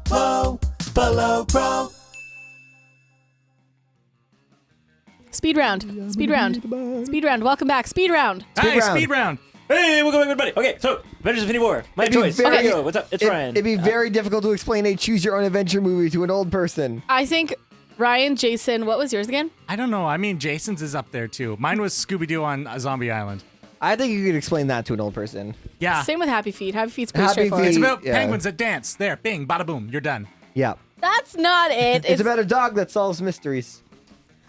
below pro. Speed round. Welcome back. Speed round. Speed round. Hey, welcome back, everybody. Okay, so Avengers Infinity War. My choice. very- Yo, what's up? It's Ryan. It'd be very difficult to explain a choose-your-own-adventure movie to an old person. I think Ryan, Jason, what was yours again? I don't know. I mean, Jason's is up there too. Mine was Scooby-Doo on Zombie Island. I think you could explain that to an old person. Yeah. Same with Happy Feet. Happy Feet's pretty Happy straightforward. It's Feet. about Yeah. penguins that dance. There, bing, bada boom, you're done. Yeah. That's not it. It's about a dog that solves mysteries.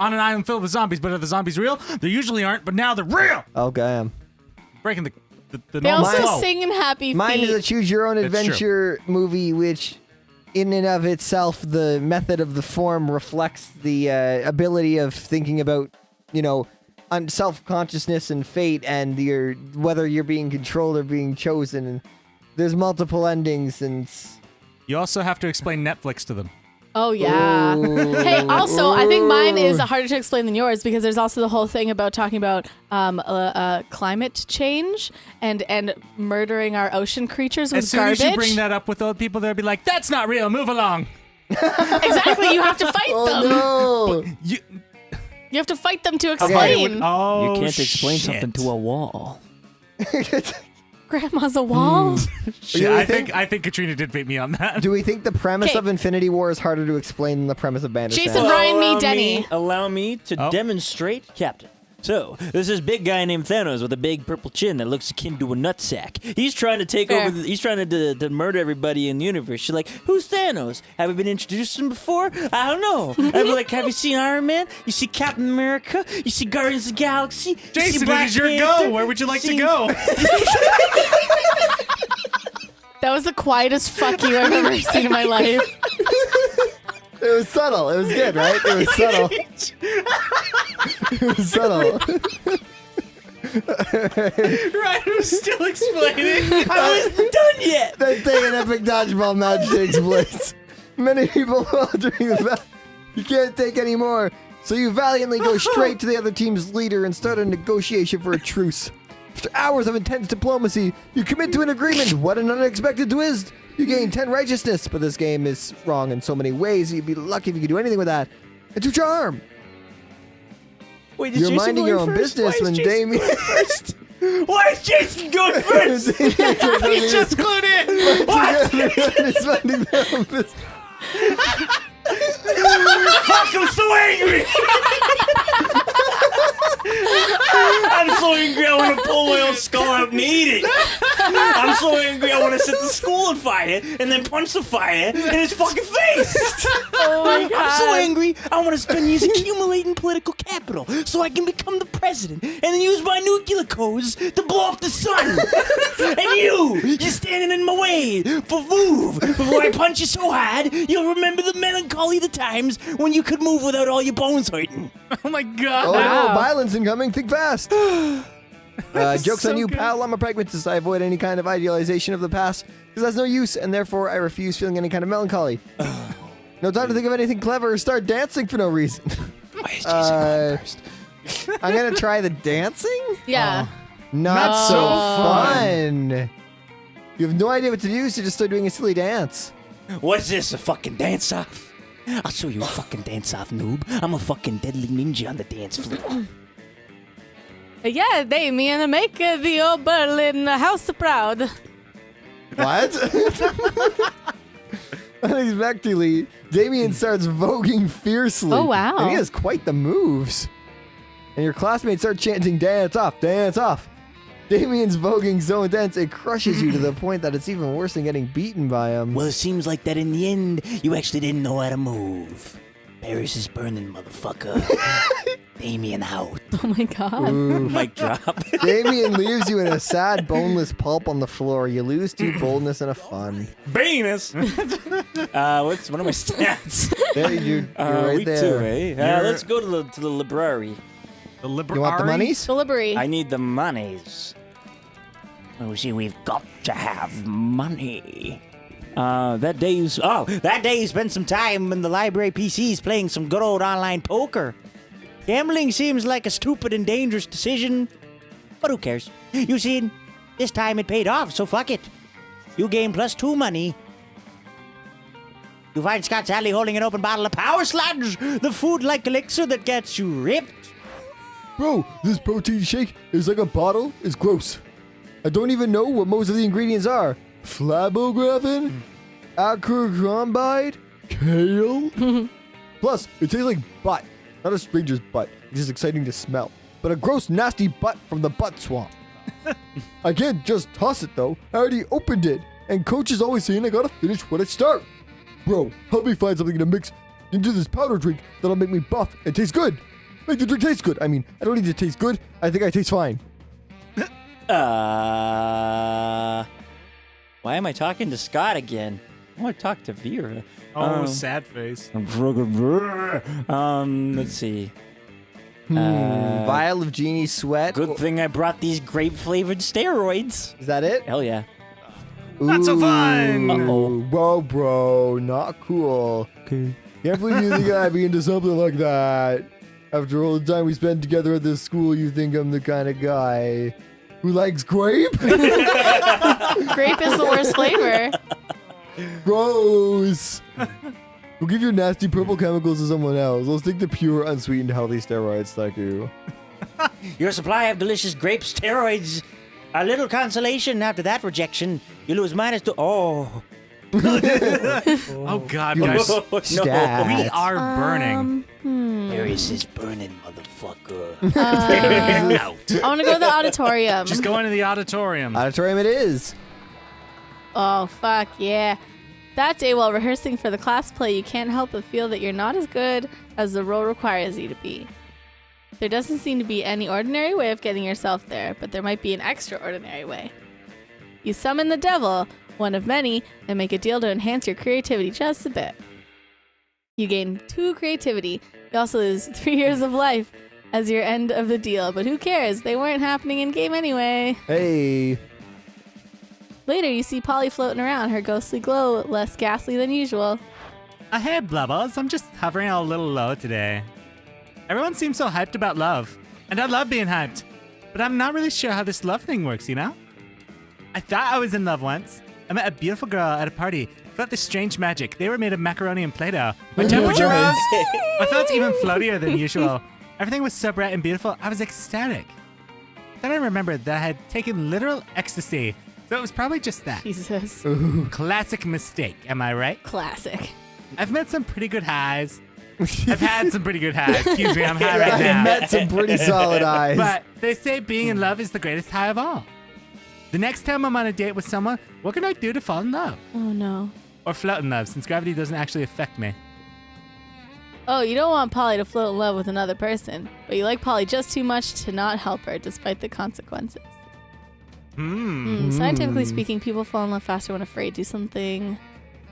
On an island filled with zombies, but are the zombies real? They usually aren't, but now they're real. Oh, damn. Breaking the They normal also flow. sing in Happy Feet. Mine is a choose-your-own-adventure It's movie, which, in and of itself, the method of the form reflects the ability of thinking about, self-consciousness and fate, and whether you're being controlled or being chosen. And there's multiple endings, and You also have to explain Netflix to them. Oh, yeah. Hey, also, I think mine is harder to explain than yours because there's also the whole thing about talking about climate change and murdering our ocean creatures with As soon garbage. as you bring that up with old people, they'll be like, "That's not real. Move along." Exactly. You have to fight them. oh no! You You have to fight them to explain. Oh, you can't explain shit. something to a wall. Grandma's a wall. Shit, Do you I think- think Katrina did beat me on that. Do we think the premise 'Kay. of Infinity War is harder to explain than the premise of Bandersnatch? Jason, Ryan, me, Denny. Allow me to Oh. demonstrate, Captain. So, there's this big guy named Thanos with a big purple chin that looks akin to a nutsack. He's trying to take Fair. over. He's trying to murder everybody in the universe. She's like, "Who's Thanos? Have we been introduced to him before? I don't know." I'd be like, "Have you seen Iron Man? You see Captain America? You see Guardians of the Galaxy? You see Jason, it Black is your Panther? go. Where would you like to See- go? That was the quietest fuck you I've ever seen in my life. It was subtle. It was good, right? It was subtle. It was subtle. Ryan was still explaining. I wasn't done yet. That day an epic dodgeball match takes place. Many people fall during the match. You can't take any more, so you valiantly go straight to the other team's leader and start a negotiation for a truce. After hours of intense diplomacy, you commit to an agreement. What an unexpected twist! You gain 10 righteousness, but this game is wrong in so many ways. You'd be lucky if you could do anything with that. It's your charm. Wait, is You're Jason minding your going own first? business Why when is Jason Damien. going first? Why is Jason going first? He just clued in. What? It's minding their own business. Fuck, I'm so angry! I'm so angry I want to pull my own skull out and eat it. I'm so angry I want to set the school on fire and then punch the fire in his fucking face. Oh my God. I'm so angry I want to spend years accumulating political capital so I can become the president and then use my nuclear codes to blow up the sun. And you're standing in my way for move. Before I punch you so hard, you'll remember the melancholy of the times when you could move without all your bones hurting. Oh my god. Oh Wow. no, violence incoming, think fast! Joke's so on you, good. pal. I'm a pragmatist. I avoid any kind of idealization of the past because that's no use, and therefore I refuse feeling any kind of melancholy. No time to think of anything clever or start dancing for no reason. Why is Jason going first? I'm gonna try the dancing? Yeah. Not so No. fun! You have no idea what to do, so just start doing a silly dance. What's this, a fucking dance-off? I'll show you a fucking dance-off, noob. I'm a fucking deadly ninja on the dance floor. Yeah, Damien, make the old Berlin house proud. What? Unexpectedly, Damien starts voguing fiercely. Oh, wow. And he has quite the moves. And your classmates start chanting, dance off, dance off. Damien's voguing so intense, it crushes you to the point that it's even worse than getting beaten by him. Well, it seems like that in the end, you actually didn't know how to move. Paris is burning, motherfucker. Damien out. Oh my God. Mic drop. Damien leaves you in a sad, boneless pulp on the floor. You lose 2 boldness and a fun. Venus. What are my stats? There, you're right week there. 2, eh? You're- Let's go to the library. The library. You want the monies? Delivery. I need the monies. Oh, see, we've got to have money. That day you spent some time in the library PCs playing some good old online poker. Gambling seems like a stupid and dangerous decision, but who cares? You see, this time it paid off, so fuck it. You gain +2 money. You find Scott sadly holding an open bottle of Power Sludge, the food-like elixir that gets you ripped. Bro, this protein shake is like a bottle. It's gross. I don't even know what most of the ingredients are. Flabographin, acrochromide, kale. Plus, it tastes like butt. Not a stranger's butt. It's just exciting to smell. But a gross, nasty butt from the butt swamp. I can't just toss it though. I already opened it. And coach is always saying I gotta finish what I start. Bro, help me find something to mix into this powder drink that'll make me buff and taste good. Make the drink taste good. I mean, I don't need to taste good. I think I taste fine. Why am I talking to Scott again? I want to talk to Vera. Sad face. Let's see. Vial of genie sweat. Good thing I brought these grape-flavored steroids. Is that it? Hell yeah. Not so fun. Uh-oh. Whoa, bro. Not cool. Can't believe you think I'd be into something like that. After all the time we spent together at this school, you think I'm the kind of guy who likes grape? Grape is the worst flavor. Gross. We'll give your nasty purple chemicals to someone else. Let's take the pure, unsweetened, healthy steroids. Thank you. Your supply of delicious grape steroids. A little consolation after that rejection. You lose -2. Oh. Oh, God, guys. Stat. We are burning. Where is this burning motherfucker? I want to go to the auditorium. Just go into the auditorium. Auditorium it is. Oh, fuck, yeah. That day while rehearsing for the class play, you can't help but feel that you're not as good as the role requires you to be. There doesn't seem to be any ordinary way of getting yourself there, but there might be an extraordinary way. You summon the devil, one of many, and make a deal to enhance your creativity just a bit. You gain 2 creativity. You also lose 3 years of life as your end of the deal, but who cares? They weren't happening in game anyway. Hey. Later, you see Polly floating around, her ghostly glow less ghastly than usual. Hey, Blubbles. I'm just hovering a little low today. Everyone seems so hyped about love. And I love being hyped. But I'm not really sure how this love thing works, you know? I thought I was in love once. I met a beautiful girl at a party. Felt this strange magic. They were made of macaroni and Play-Doh. My temperature rose. I felt even floatier than usual. Everything was so bright and beautiful. I was ecstatic. Then I remembered that I had taken literal ecstasy. So it was probably just that. Jesus. Classic mistake, am I right? Classic. I've met some pretty good highs. I've had some pretty good highs. Excuse me, I'm high right I now. met some pretty solid eyes. But they say being in love is the greatest high of all. The next time I'm on a date with someone, what can I do to fall in love? Oh, no. Or float in love, since gravity doesn't actually affect me. Oh, you don't want Polly to float in love with another person, but you like Polly just too much to not help her despite the consequences. Scientifically speaking, people fall in love faster when afraid. Do something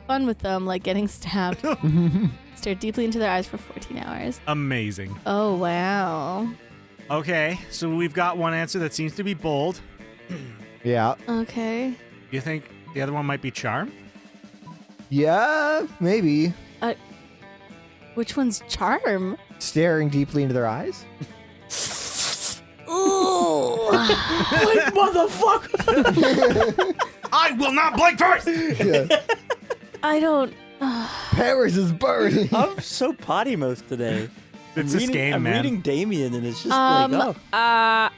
fun with them, like getting stabbed. Stare deeply into their eyes for 14 hours. Amazing. Oh, wow. Okay, so we've got one answer that seems to be bold. Yeah. Okay. Do you think the other one might be charm? Yeah, maybe. Which one's charm? Staring deeply into their eyes? Ooh. Blink, motherfucker! I will not blink first! Yeah. I don't... Paris is burning. I'm so potty mouth today. It's this game, I'm man. reading Damien and it's just like, oh.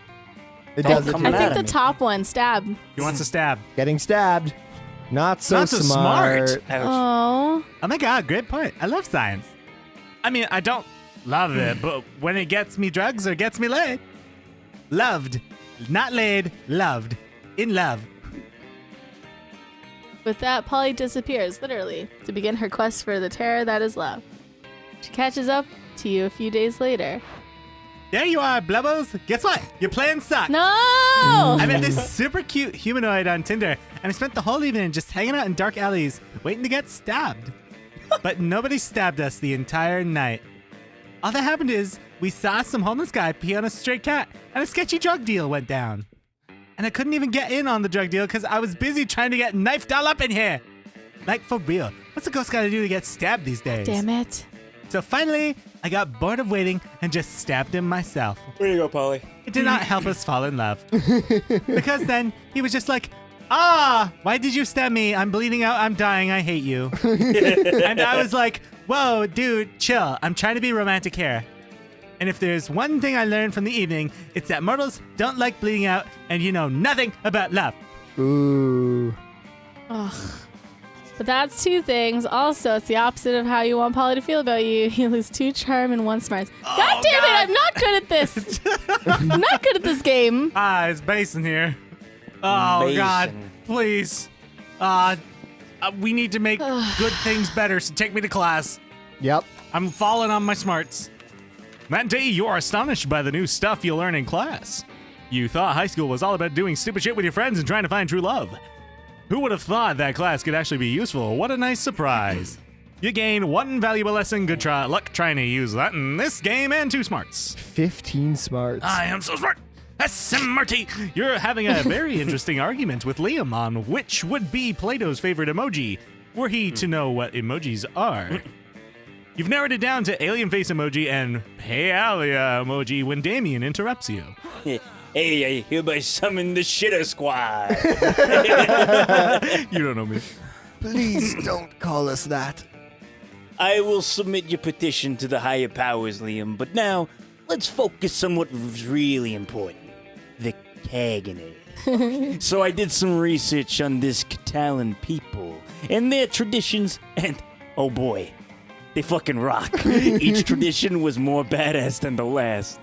It does it come too. I mad think at the me. top one, stab. He wants to stab. Getting stabbed. Not so, Not so smart. Ouch. Oh. Oh my god, great point. I love science. I mean, I don't love it, but when it gets me drugs or gets me laid. Loved. Not laid, loved. In love. With that, Polly disappears, literally, to begin her quest for the terror that is love. She catches up to you a few days later. There you are, Blubbles. Guess what? Your plan sucked. No! I met this super cute humanoid on Tinder, and I spent the whole evening just hanging out in dark alleys, waiting to get stabbed. But nobody stabbed us the entire night. All that happened is we saw some homeless guy pee on a stray cat, and a sketchy drug deal went down. And I couldn't even get in on the drug deal because I was busy trying to get knifed all up in here. Like, for real, what's a ghost gotta do to get stabbed these days? Damn it. So finally, I got bored of waiting and just stabbed him myself. Where you go, Polly? It did not help us fall in love. Because then he was just like, why did you stab me? I'm bleeding out. I'm dying. I hate you. And I was like, whoa, dude, chill. I'm trying to be romantic here. And if there's one thing I learned from the evening, it's that mortals don't like bleeding out, and you know nothing about love. Ooh. Ugh. But that's two things. Also, it's the opposite of how you want Polly to feel about you. You lose 2 charm and 1 smarts. God damn it, I'm not good at this. I'm not good at this game. It's Basin here. Oh, God, please. We need to make good things better, so take me to class. Yep. I'm falling on my smarts. That day, you are astonished by the new stuff you learn in class. You thought high school was all about doing stupid shit with your friends and trying to find true love. Who would have thought that class could actually be useful? What a nice surprise. You gain 1 valuable lesson, good luck trying to use that in this game, and 2 smarts. 15 smarts. I am so smart. Smarty. You're having a very interesting argument with Liam on which would be Plato's favorite emoji, were he to know what emojis are. You've narrowed it down to alien face emoji and paelia emoji when Damien interrupts you. Hey, I hereby summon the shitter squad. You don't know me. Please don't call us that. I will submit your petition to the higher powers, Liam, but now let's focus on what's really important. The Caganate. So I did some research on this Catalan people and their traditions, and oh boy, they fucking rock. Each tradition was more badass than the last.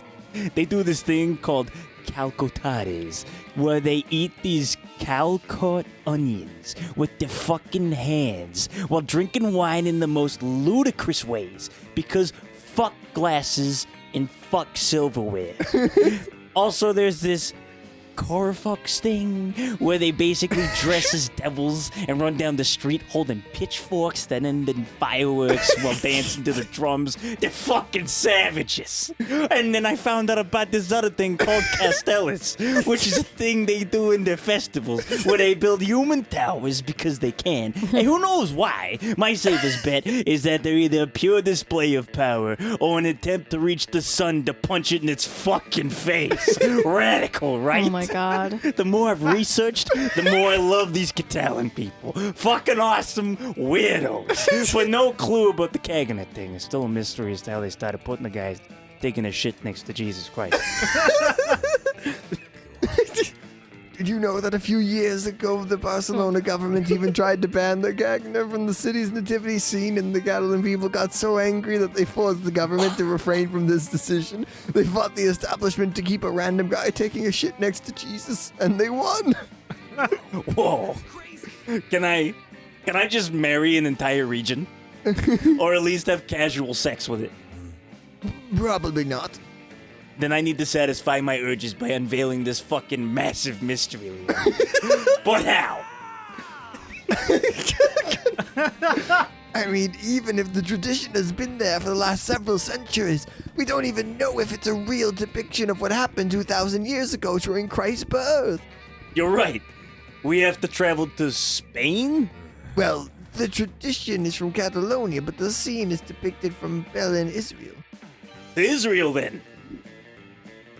They do this thing called calcotades, where they eat these calcot onions with their fucking hands while drinking wine in the most ludicrous ways, because fuck glasses and fuck silverware. Also, there's this Corfox thing where they basically dress as devils and run down the street holding pitchforks that end in fireworks while dancing to the drums. They're fucking savages. And then I found out about this other thing called Castellas, which is a thing they do in their festivals where they build human towers because they can. And who knows why? My safest bet is that they're either a pure display of power or an attempt to reach the sun to punch it in its fucking face. Radical, right? Oh my God. The more I've researched, the more I love these Catalan people. Fucking awesome weirdos. But no clue about the Caganate thing. It's still a mystery as to how they started putting the guys taking a shit next to Jesus Christ. Did you know that a few years ago the Barcelona government even tried to ban the Gagner from the city's nativity scene, and the Catalan people got so angry that they forced the government to refrain from this decision? They fought the establishment to keep a random guy taking a shit next to Jesus, and they won. Whoa. Can I just marry an entire region? Or at least have casual sex with it? Probably not. Then I need to satisfy my urges by unveiling this fucking massive mystery. But how? I mean, even if the tradition has been there for the last several centuries, we don't even know if it's a real depiction of what happened 2,000 years ago during Christ's birth. You're right. We have to travel to Spain? Well, the tradition is from Catalonia, but the scene is depicted from Belen, Israel. To Israel, then.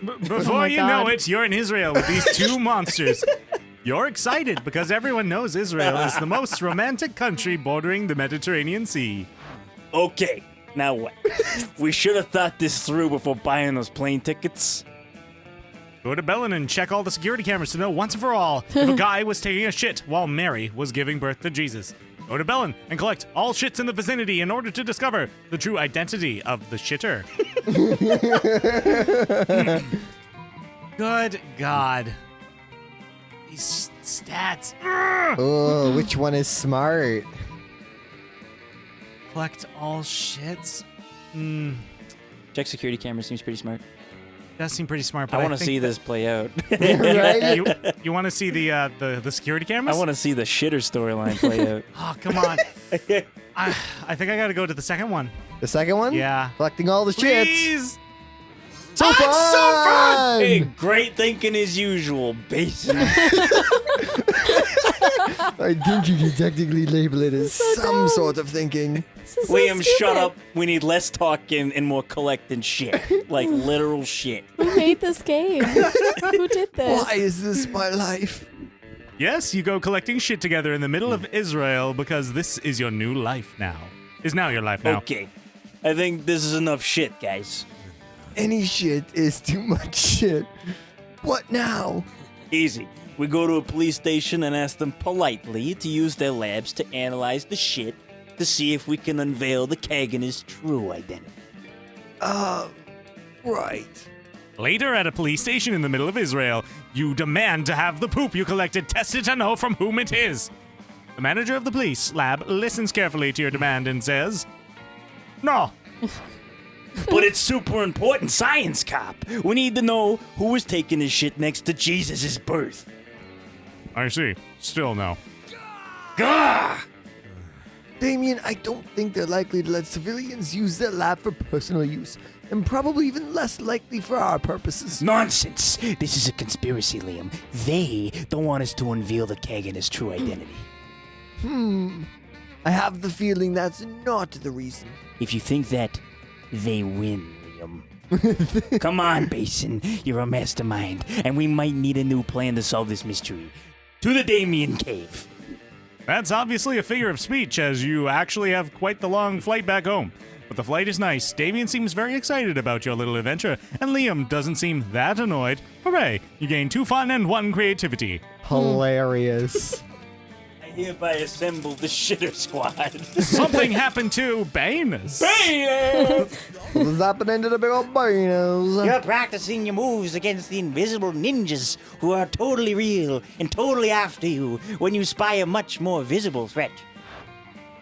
Before my you know God. it, you're in Israel with these 2 monsters. You're excited because everyone knows Israel is the most romantic country bordering the Mediterranean Sea. Okay, now what? We should have thought this through before buying those plane tickets. Go to Bellin and check all the security cameras to know once and for all if a guy was taking a shit while Mary was giving birth to Jesus. Go to Bellin and collect all shits in the vicinity in order to discover the true identity of the shitter. Good God. These stats. Oh, which one is smart? Collect all shits. Check security camera, seems pretty smart. Does seem pretty smart. But I want to think see this play out. Right? You want to see the security cameras? I want to see the shitter storyline play out. Oh, come on. I think I got to go to the second one. The second one? Yeah. Collecting all the shits. Please. So Oh, fun! it's so fun! Hey, great thinking as usual, Basin. I think you can technically label it as some sort of thinking. This is so Liam, shut stupid. up. We need less talking and more collecting shit. Like literal shit. Who made this game? Who did this? Why is this my life? Yes, you go collecting shit together in the middle of Israel because this is your new life now. Is now your life now. Okay. I think this is enough shit, guys. Any shit is too much shit. What now? Easy. We go to a police station and ask them politely to use their labs to analyze the shit to see if we can unveil the Kagan's true identity. Right. Later at a police station in the middle of Israel, you demand to have the poop you collected tested to know from whom it is. The manager of the police lab listens carefully to your demand and says, "No." But it's super important science, cop. We need to know who was taking his shit next to Jesus' birth. I see. Still no. Gah! Damien, I don't think they're likely to let civilians use their lab for personal use, and probably even less likely for our purposes. Nonsense! This is a conspiracy, Liam. They don't want us to unveil the Kagan's true identity. I have the feeling that's not the reason. If you think that, they win, Liam. Come on, Basin. You're a mastermind, and we might need a new plan to solve this mystery. To the Damien Cave. That's obviously a figure of speech, as you actually have quite the long flight back home. But the flight is nice. Damien seems very excited about your little adventure, and Liam doesn't seem that annoyed. Hooray! You gain 2 fun and 1 creativity. Hilarious. I hereby assemble the Shitter Squad. Something happened to Baines. What's happening to the big old binos? You're practicing your moves against the invisible ninjas who are totally real and totally after you when you spy a much more visible threat.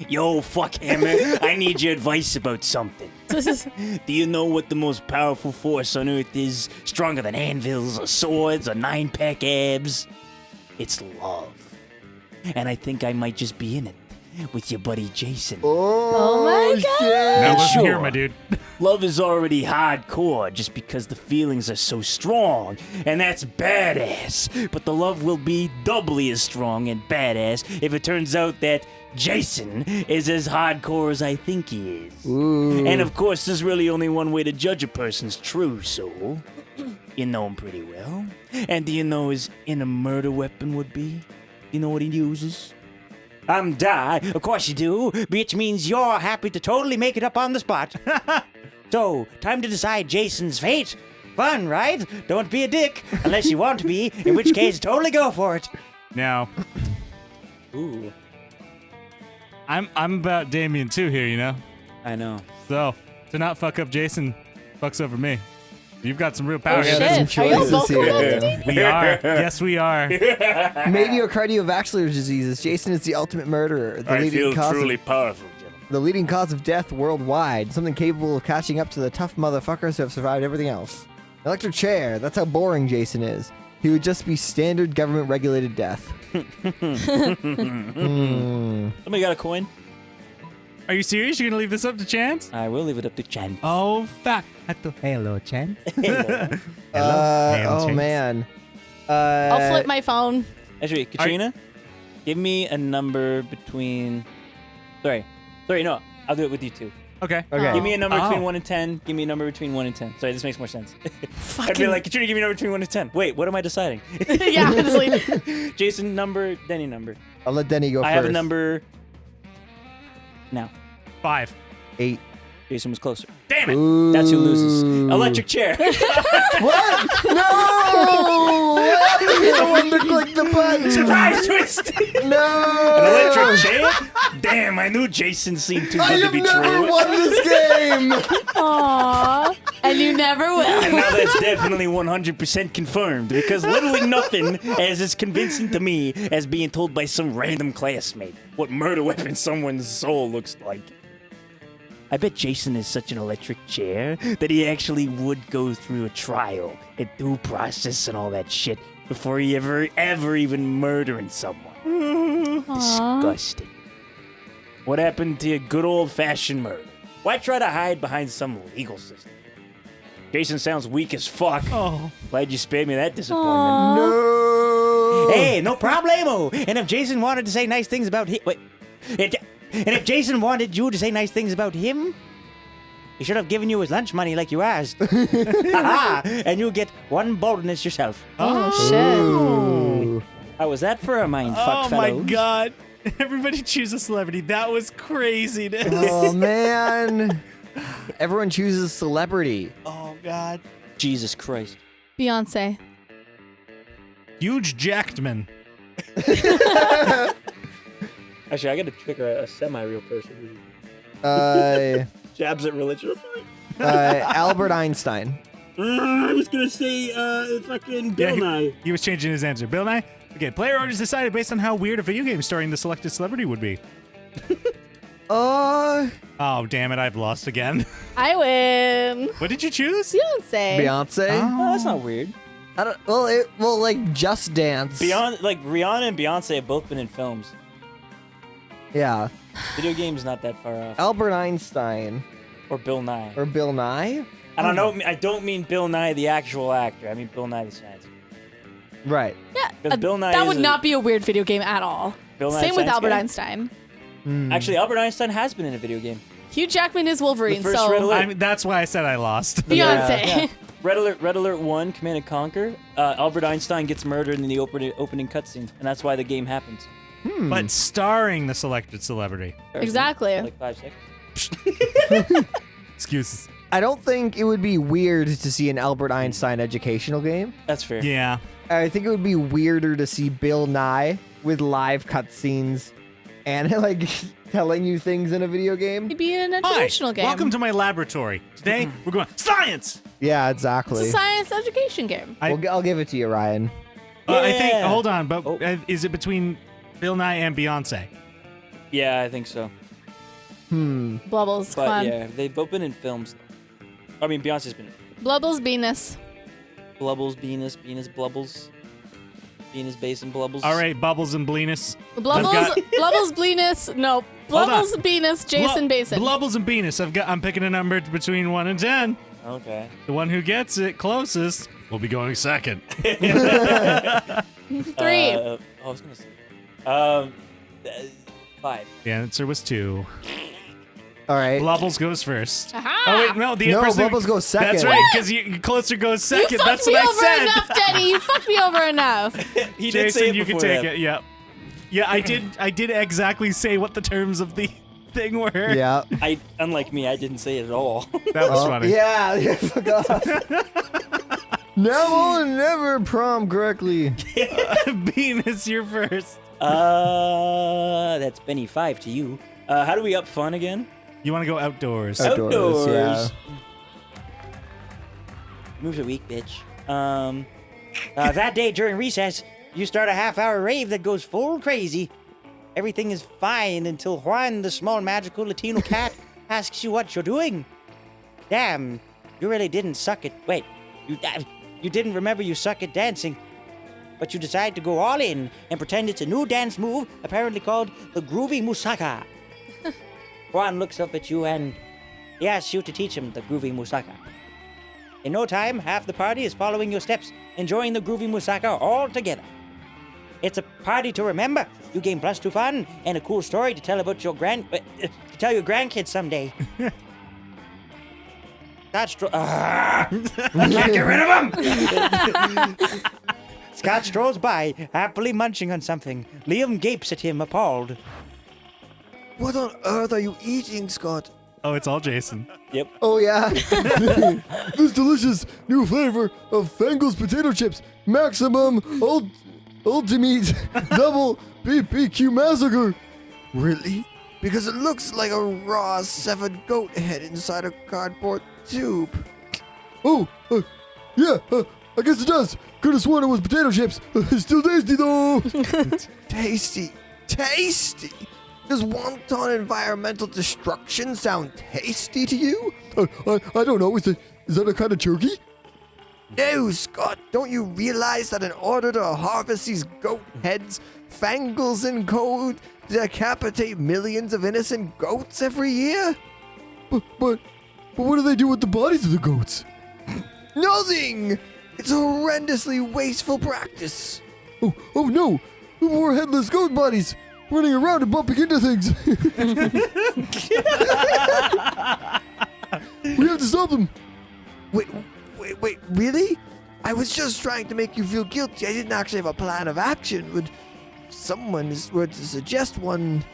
Yo, fuckhammer, I need your advice about something. Do you know what the most powerful force on Earth is? Stronger than anvils or swords or 9-pack abs? It's love. And I think I might just be in it with your buddy Jason. Oh my God. shit. Now listen Sure. here, my dude. Love is already hardcore just because the feelings are so strong, and that's badass. But the love will be doubly as strong and badass if it turns out that Jason is as hardcore as I think he is. Ooh. And of course, there's really only one way to judge a person's true soul. You know him pretty well. And do you know his inner murder weapon would be? You know what he uses? I'm die. Of course you do, which means you're happy to totally make it up on the spot. So, time to decide Jason's fate. Fun, right? Don't be a dick, unless you want to be, in which case totally go for it. Now, Ooh, I'm about Damien too here, you know? I know. So, to not fuck up Jason, fucks over me. You've got some real power Oh, here. shit. Are you both here. going to We are. Yes, we are. Maybe your cardiovascular diseases. Jason is the ultimate murderer. The leading cause of, powerful, gentlemen. the leading cause of death worldwide. Something capable of catching up to the tough motherfuckers who have survived everything else. Electric chair. That's how boring Jason is. He would just be standard government-regulated death. Somebody got a coin? Are you serious? You're gonna leave this up to chance? I will leave it up to Chan. Oh, fuck. Hello, Chan. Oh, Chance. man. I'll flip my phone. Actually, Katrina, give me a number between... Sorry, no, I'll do it with you two. Okay. Okay. Give me a number Oh. between 1 and 10. Give me a number between 1 and 10. Sorry, this makes more sense. I'd be Fucking like, Katrina, give me a number between 1 and 10. Wait, what am I deciding? yeah, honestly. Jason number, Denny number. I'll let Denny go I first. have a number now. 5. 8. Jason was closer. Damn it. Ooh. That's who loses. Electric chair. What? No! I have to be the one to click the button. Surprise twist. No! An electric chair? Damn, I knew Jason seemed too I good to have be never true. won this game. Aww. And you never And will. now that's definitely 100% confirmed because literally nothing is as convincing to me as being told by some random classmate what murder weapon someone's soul looks like. I bet Jason is such an electric chair that he actually would go through a trial and due process and all that shit before he ever even murdering someone. Disgusting. What happened to your good old-fashioned murder? Why try to hide behind some legal system? Jason sounds weak as fuck. Oh. Glad you spared me that disappointment. No. Hey, no problemo. And if Jason wanted to say nice things about him, and if Jason wanted you to say nice things about him, he should have given you his lunch money like you asked. Haha! And you get 1 bonus yourself. Oh, shit. Ooh. How was that for a mind Oh fuck, my fellows? god. Everybody choose a celebrity. That was craziness. Oh man. Everyone chooses celebrity. Oh god. Jesus Christ. Beyonce. Huge Jackman. Actually, I gotta pick a semi-real person who Uh, jabs at religion. Albert Einstein. I was gonna say fucking Bill Nye. He was changing his answer. Bill Nye? Okay, player orders decided based on how weird a video game starring the selected celebrity would be. Uh, Oh, damn it, I've lost again. I win. What did you choose? Beyonce. Beyonce. Oh, that's not weird. I don't. Well, like Just Dance. Beyond, like Rihanna and Beyonce have both been in films. Yeah. Video games not that far off. Albert Einstein Or Bill Nye. or Bill Nye. I don't know. I don't mean Bill Nye the actual actor. I mean Bill Nye the science. Right. Yeah. Because Bill Nye that is would not be a weird video game at all. Bill Nye Same with Science Albert Guy? Einstein. Actually, Albert Einstein has been in a video game. Hugh Jackman is Wolverine, The first so Red Alert. I mean, that's why I said I lost. Beyonce. Yeah. Red Alert 1, Command and Conquer. Albert Einstein gets murdered in the opening cutscene, and that's why the game happens. But starring the selected celebrity. Exactly. Like 5 seconds. Excuses. I don't think it would be weird to see an Albert Einstein educational game. That's fair. Yeah. I think it would be weirder to see Bill Nye with live cutscenes and like telling you things in a video game. It'd be an Hi, educational game. welcome to my laboratory. Today, we're going science! Yeah, It's exactly. a science education game. I'll give it to you, Ryan. I think, Yeah. hold on, but Oh. is it between Bill Nye and Beyonce? Yeah, I think so. Blubbles, come But on. yeah, they've both been in films. I mean, Beyonce's been in Blubbles, Venus. Blubbles, Venus, Blubbles. Venus, Basin, Blubbles. All right, Bubbles and Blenus. Blubbles, got- Blubbles, Venus. No, Blubbles, Venus, Jason, Basin. Blubbles and Venus. I'm picking a number between 1 and 10. Okay. The one who gets it closest will be going second. 3. I was gonna say. 5. The answer was 2. All right. Blubbles goes first. Aha! Oh wait, no, the No, person Blubbles goes second. That's right, because closer goes You second. fucked That's me what over I said. enough, Denny. You fucked me over enough. He did say Jason, it you can before take that. it. Yeah, yeah, I did exactly say what the terms of the thing were. Yeah. Unlike me, I didn't say it at all. That was Oh, funny. yeah. I forgot. Never, never prom correctly. Venus, you're first. That's Benny 5 to you. How do we up fun again? You want to go outdoors? Outdoors, yeah. Moves a week, bitch. That day during recess, you start a half-hour rave that goes full crazy. Everything is fine until Juan, the small magical Latino cat, asks you what you're doing. Damn, you really didn't suck at... Wait, you didn't remember you suck at dancing. But you decide to go all in and pretend it's a new dance move, apparently called the Groovy Musaka. Juan looks up at you and he asks you to teach him the Groovy Musaka. In no time, half the party is following your steps, enjoying the Groovy Musaka all together. It's a party to remember. You gain +2 fun and a cool story to tell about your to tell your grandkids someday. I can't get rid of him! Scott strolls by, happily munching on something. Liam gapes at him, appalled. What on earth are you eating, Scott? Oh, it's all Jason. Yep. Oh, yeah. This delicious new flavor of Fango's potato chips. Maximum ultimate double BBQ massacre. Really? Because it looks like a raw severed goat head inside a cardboard tube. Oh, yeah, I guess it does. Could have sworn it was potato chips. It's still tasty, though. Tasty. Tasty. Does wanton environmental destruction sound tasty to you? I don't know. Is that a kind of turkey? No, Scott. Don't you realize that in order to harvest these goat heads, Fangles and Co. decapitate millions of innocent goats every year? But what do they do with the bodies of the goats? Nothing! It's a horrendously wasteful practice. Oh no! More headless goat bodies! Running around and bumping into things. We have to stop them. Wait, really? I was just trying to make you feel guilty. I didn't actually have a plan of action. Would someone were to suggest one?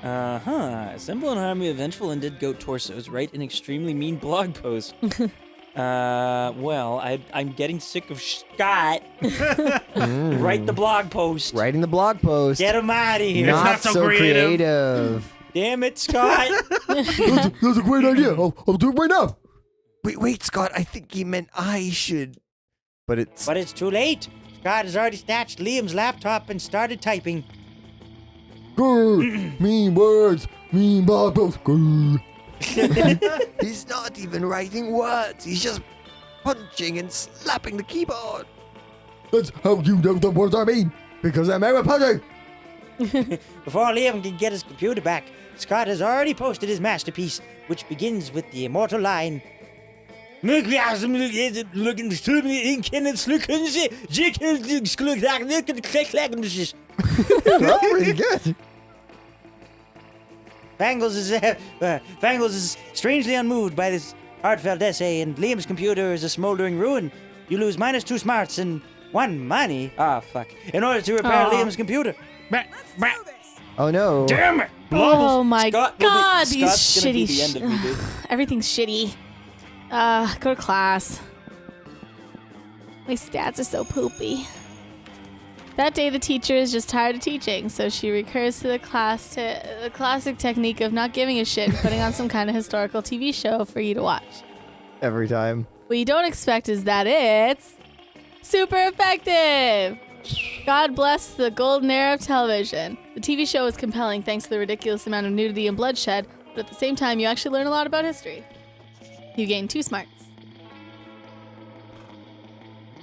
Assemble an army of vengeful and dead goat torsos. Write an extremely mean blog post. Well, I'm getting sick of Scott. Write the blog post. Writing the blog post. Get him out of here. Not It's not so so creative. creative. Damn it, Scott. That's a great idea. I'll do it right now. Wait, Scott. I think he meant I should. But it's. But it's too late. Scott has already snatched Liam's laptop and started typing. Grr, mean words, mean blog post. Grr. He's not even writing words. He's just punching and slapping the keyboard. That's how you know the words I mean. Because I'm ever punching. Before Liam can get his computer back, Scott has already posted his masterpiece, which begins with the immortal line. That's pretty good. Fangles is strangely unmoved by this heartfelt essay, and Liam's computer is a smoldering ruin. You lose -2 smarts and 1 money. In order to repair Liam's computer. Oh no. Damn it! Oh my Scott will be- God, these Scott's gonna be shitty. the end of me, dude. Everything's shitty. Go to class. My stats are so poopy. That day, the teacher is just tired of teaching, so she recurs to the classic technique of not giving a shit and putting on some kind of historical TV show for you to watch. Every time. What you don't expect is that it's super effective. God bless the golden era of television. The TV show is compelling thanks to the ridiculous amount of nudity and bloodshed, but at the same time, you actually learn a lot about history. You gain 2 smarts.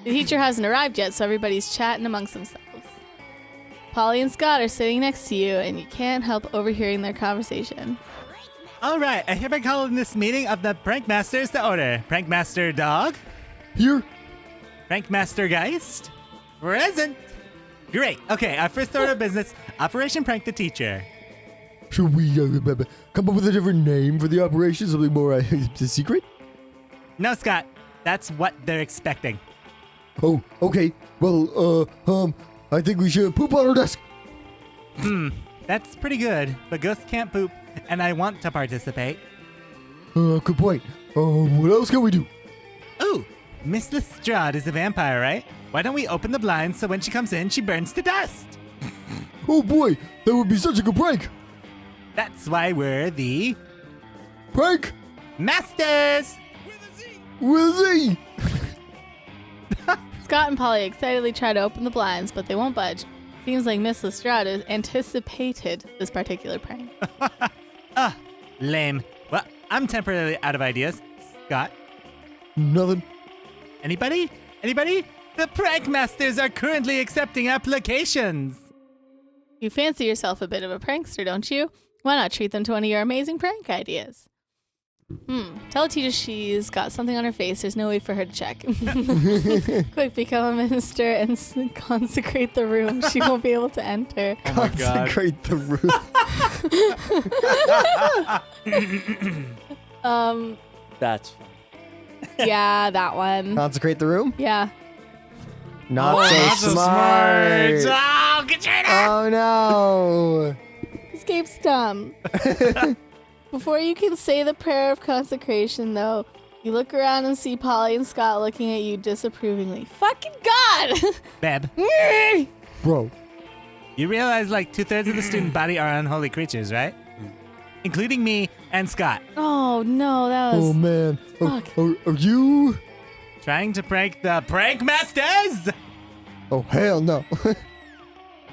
The teacher hasn't arrived yet, so everybody's chatting amongst themselves. Polly and Scott are sitting next to you, and you can't help overhearing their conversation. All right, I hereby call in this meeting of the Prank Masters to order. Prank Master Dog, Here. Prank Master Geist, present. Great. Okay, our first order of business: Operation Prank the Teacher. Should we come up with a different name for the operation? Something more secret? No, Scott, that's what they're expecting. Oh, okay. Well, I think we should poop on our desk. That's pretty good, but ghosts can't poop, and I want to participate. Good point. What else can we do? Ooh, Miss Lestrade is a vampire, right? Why don't we open the blinds so when she comes in, she burns to dust? Oh boy, that would be such a good prank. That's why we're the Prank Masters! with a Z. Scott and Polly excitedly try to open the blinds, but they won't budge. Seems like Miss Lestrade has anticipated this particular prank. Lame. Well, I'm temporarily out of ideas. Scott, Nothing. anybody? Anybody? The Prank Masters are currently accepting applications. You fancy yourself a bit of a prankster, don't you? Why not treat them to one of your amazing prank ideas? Tell the teacher she's got something on her face. There's no way for her to check. Quick, become a minister and consecrate the room. She won't be able to enter. Oh my God. Consecrate the room. That's fun. Yeah, that one. Consecrate the room? Yeah. Not so Not so smart. Oh, get your head. Oh no. Escape stump. Before you can say the prayer of consecration, though, you look around and see Polly and Scott looking at you disapprovingly. Fucking God! Beb, Bro. you realize like 2/3 of the student body are unholy creatures, right? Including me and Scott. Oh, no, that Oh was... man. Fuck. Are you? Trying to prank the Prank Masters? Oh hell no.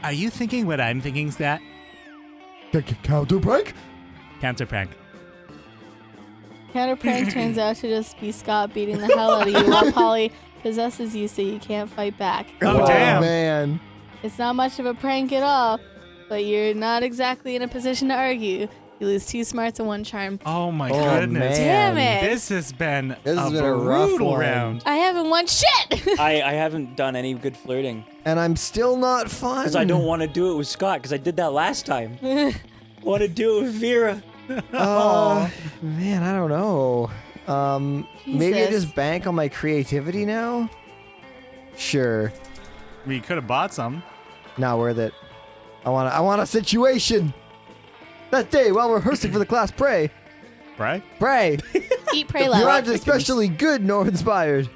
Are you thinking what I'm thinking, Scott? Counter prank? Counter prank. Counter prank turns out to just be Scott beating the hell out of you while Polly possesses you so you can't fight back. Oh, Oh damn. man. It's not much of a prank at all, but you're not exactly in a position to argue. You lose 2 smarts and 1 charm. Oh my Oh, goodness. man. Damn it! This has been This has a been a rough brutal one. round. I haven't won shit! I haven't done any good flirting. And I'm still not fun. Because I don't want to do it with Scott, because I did that last time. I want to do it with Vera. Man, I don't know. Maybe I just bank on my creativity now? Sure. We could have bought some. Not worth it. I want a situation. That day, while rehearsing for the class pray, Right? Eat, pray, you love. aren't especially good nor inspired.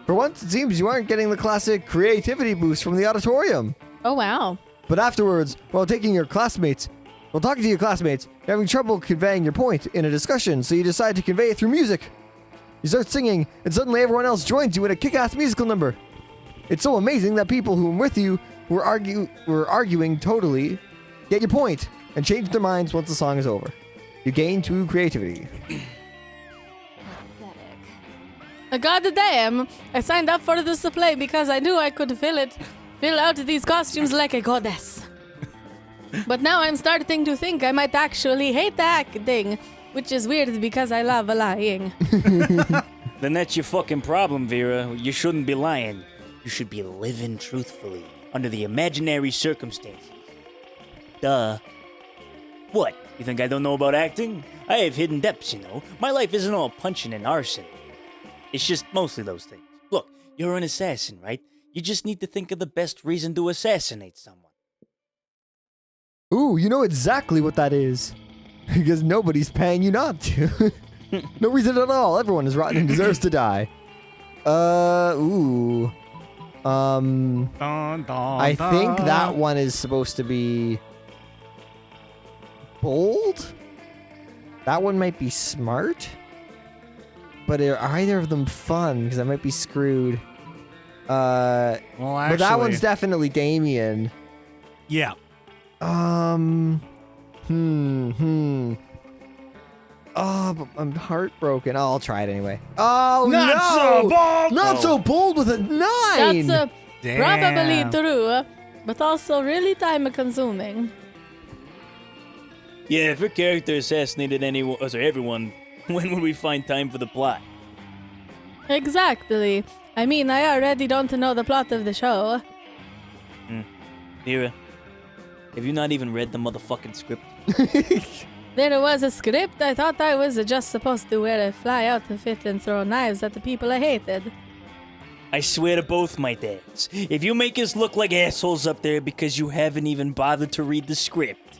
For once, it seems you aren't getting the classic creativity boost from the auditorium. Oh, wow. But afterwards, while talking to your classmates, you're having trouble conveying your point in a discussion, so you decide to convey it through music. You start singing, and suddenly everyone else joins you in a kick-ass musical number. It's so amazing that people who were with you were arguing totally get your point and change their minds once the song is over. You gain 2 creativity. God damn, I signed up for this play because I knew I could fill out these costumes like a goddess. But now I'm starting to think I might actually hate the acting, which is weird because I love lying. Then that's your fucking problem, Vera. You shouldn't be lying. You should be living truthfully under the imaginary circumstances. Duh. What? You think I don't know about acting? I have hidden depths, you know. My life isn't all punching and arson. It's just mostly those things. Look, you're an assassin, right? You just need to think of the best reason to assassinate someone. Ooh, you know exactly what that is. Because nobody's paying you not to. No reason at all. Everyone is rotten and deserves to die. Ooh. I think that one is supposed to be bold. That one might be smart. But are either of them fun? Because I might be screwed. Well, actually, but that one's definitely Damien. Yeah. Oh, but I'm heartbroken. Oh, I'll try it anyway. Oh, Not no! so bold! Not so bold with a 9! That's Damn. probably true, but also really time-consuming. Yeah, if her character assassinated everyone, when would we find time for the plot? Exactly. I mean, I already don't know the plot of the show. Vera, have you not even read the motherfucking script? There was a script. I thought I was just supposed to wear a fly outfit and throw knives at the people I hated. I swear to both my dads, if you make us look like assholes up there because you haven't even bothered to read the script.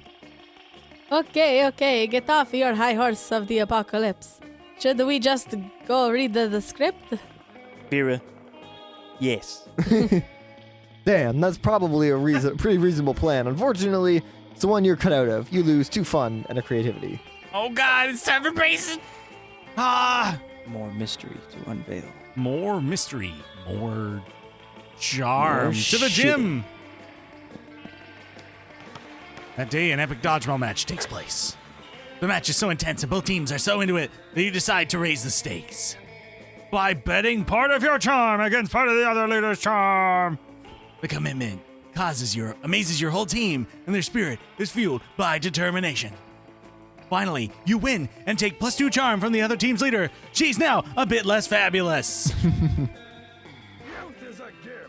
Okay, get off your high horse of the apocalypse. Should we just go read the script? Vera, yes. Damn, that's probably a pretty reasonable plan. Unfortunately, it's the one you're cut out of. You lose 2 fun and a creativity. Oh God, it's time for Basin. Ah, More mystery to unveil. more mystery, more charm. More To the shit. gym. That day, an epic dodgeball match takes place. The match is so intense and both teams are so into it that you decide to raise the stakes by betting part of your charm against part of the other leader's charm. The commitment amazes your whole team, and their spirit is fueled by determination. Finally, you win and take +2 charm from the other team's leader. She's now a bit less fabulous.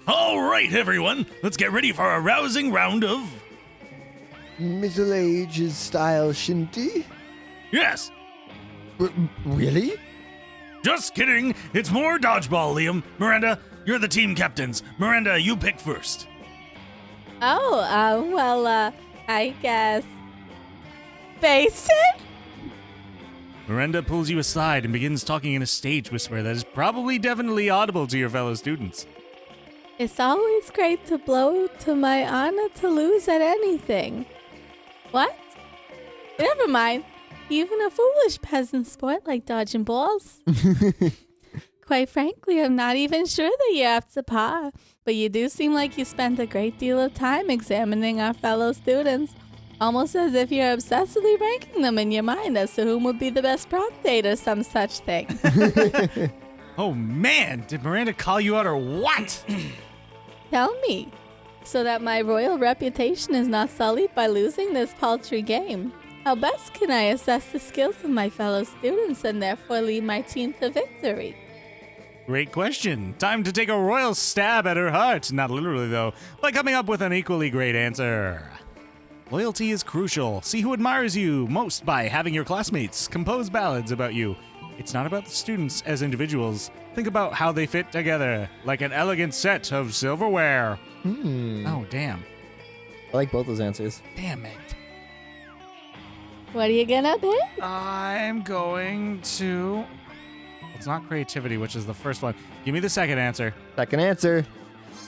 All right, everyone, let's get ready for a rousing round of... Middle Ages style shinty? Yes, Really? just kidding. It's more dodgeball, Liam. Miranda, you're the team captains. Miranda, you pick first. I guess. Basin? Miranda pulls you aside and begins talking in a stage whisper that is probably definitely audible to your fellow students. It's always great to blow to my honor to lose at anything. What? Never mind. Even a foolish peasant sport like dodging balls. Quite frankly, I'm not even sure that you're up to par, but you do seem like you spend a great deal of time examining our fellow students, almost as if you're obsessively ranking them in your mind as to whom would be the best prom date or some such thing. Oh man, did Miranda call you out or what? Tell me, so that my royal reputation is not sullied by losing this paltry game. How best can I assess the skills of my fellow students and therefore lead my team to victory? Great question. Time to take a royal stab at her heart. Not literally, though, by coming up with an equally great answer. Loyalty is crucial. See who admires you most by having your classmates compose ballads about you. It's not about the students as individuals. Think about how they fit together, like an elegant set of silverware. Oh, damn. I like both those answers. Damn it. What are you gonna pick? I'm going to... It's not creativity, which is the first one. Give me the second answer. Second answer.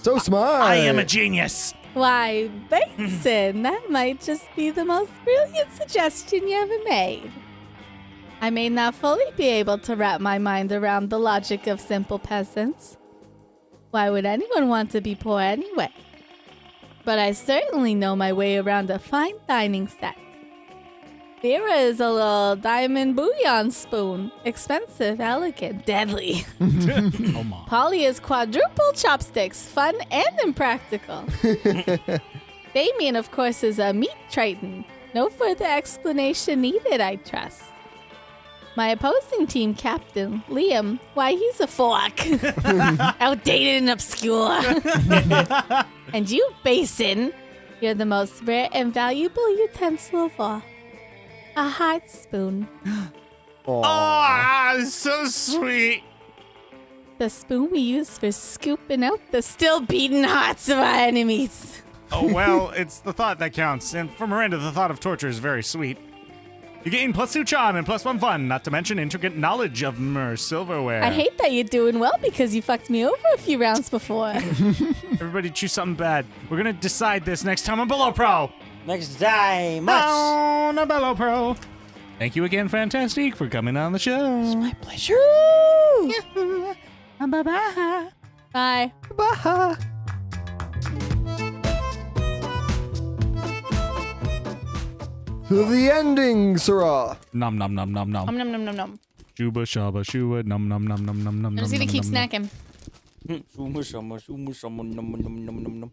So smart. I am a genius. Why, Basin, that might just be the most brilliant suggestion you ever made. I may not fully be able to wrap my mind around the logic of simple peasants. Why would anyone want to be poor anyway? But I certainly know my way around a fine dining set. Vera is a little diamond bouillon spoon. Expensive, elegant, deadly. Come on. Polly is quadruple chopsticks, fun and impractical. Damien, of course, is a meat triton. No further explanation needed, I trust. My opposing team captain, Liam, why, he's a fork. Outdated and obscure. And you, Basin, you're the most rare and valuable utensil of all. A heart spoon. Oh, so sweet. The spoon we use for scooping out the still beating hearts of our enemies. Oh, well, it's the thought that counts. And for Miranda, the thought of torture is very sweet. You gain +2 charm and +1 fun, not to mention intricate knowledge of silverware. I hate that you're doing well because you fucked me over a few rounds before. Everybody choose something bad. We're going to decide this next time on Below Pro. Next time, much. On a Below Pro. Thank you again, Fant4stique, for coming on the show. My pleasure. Bye-bye. Bye. Bah. To the ending, Sarah. Nom nom nom nom nom. Nom nom nom nom nom. Shuba shaba shua nom nom nom nom nom nom. I'm just gonna keep nom, nom. snacking. Shuma shama, shuma shama, num num num num num.